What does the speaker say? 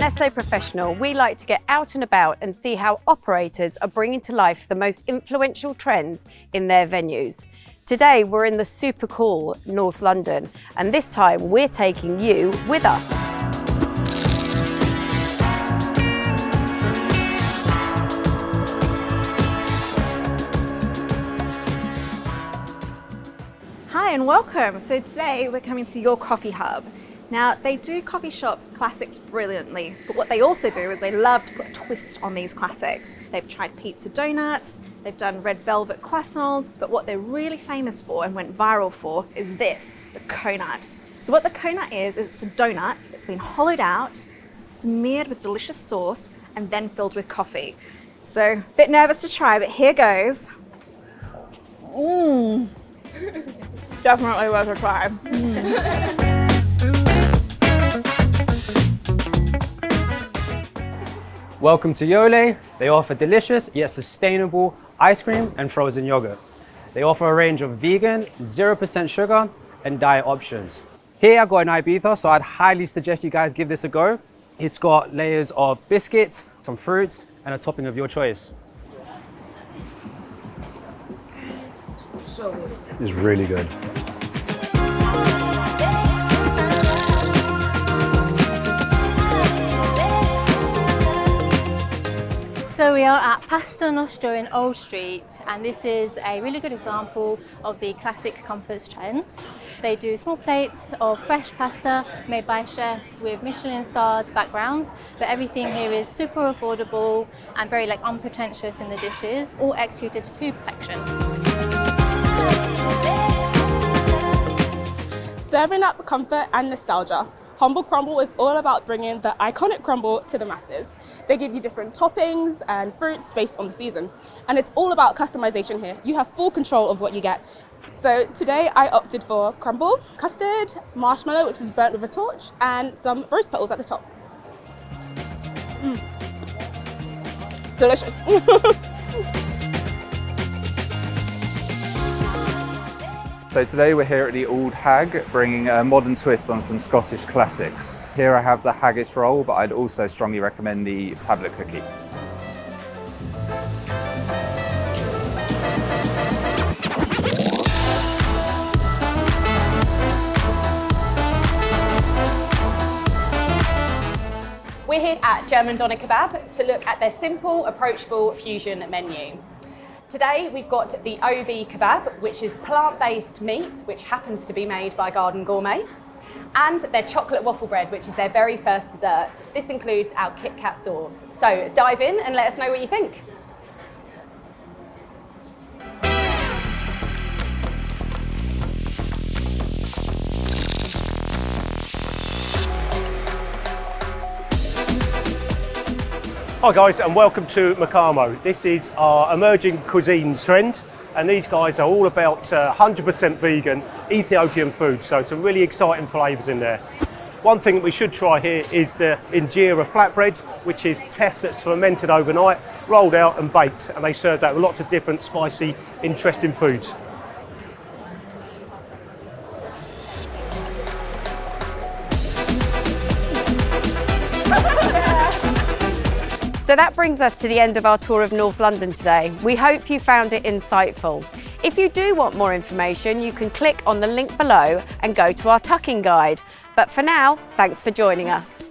Nestle Professional, we like to get out and about and see how operators are bringing to life the most influential trends in their venues. Today, we're in the super cool North London, and this time we're taking you with us. Hi and welcome. So today we're coming to your coffee hub. Now they do coffee shop classics brilliantly, but what they also do is they love to put a twist on these classics. They've tried pizza donuts, they've done red velvet croissants, but what they're really famous for and went viral for is this, the conut. So what the conut is it's a donut that's been hollowed out, smeared with delicious sauce, and then filled with coffee. So a bit nervous to try, but here goes. Definitely worth a try. Welcome to Yole. They offer delicious yet sustainable ice cream and frozen yogurt. They offer a range of vegan, 0% sugar, and diet options. Here I've got an Ibiza, so I'd highly suggest you guys give this a go. It's got layers of biscuits, some fruits, and a topping of your choice. So good. It's really good. So we are at Pasta Nostro in Old Street, and this is a really good example of the classic comforts trends. They do small plates of fresh pasta made by chefs with Michelin-starred backgrounds, but everything here is super affordable and very unpretentious in the dishes, all executed to perfection. Serving up comfort and nostalgia. Humble Crumble is all about bringing the iconic crumble to the masses. They give you different toppings and fruits based on the season. And it's all about customization here. You have full control of what you get. So today I opted for crumble, custard, marshmallow, which was burnt with a torch, and some rose petals at the top. Delicious. So today we're here at the Old Hag, bringing a modern twist on some Scottish classics. Here I have the haggis roll, but I'd also strongly recommend the tablet cookie. We're here at German Doni Kebab to look at their simple, approachable fusion menu. Today we've got the OV kebab, which is plant-based meat, which happens to be made by Garden Gourmet, and their chocolate waffle bread, which is their very first dessert. This includes our Kit Kat sauce. So dive in and let us know what you think. Hi guys, and welcome to Macamo. This is our emerging cuisine trend, and these guys are all about 100% vegan Ethiopian food, so some really exciting flavours in there. One thing that we should try here is the injera flatbread, which is teff that's fermented overnight, rolled out and baked, and they serve that with lots of different spicy, interesting foods. So that brings us to the end of our tour of North London today. We hope you found it insightful. If you do want more information, you can click on the link below and go to our tucking guide. But for now, thanks for joining us.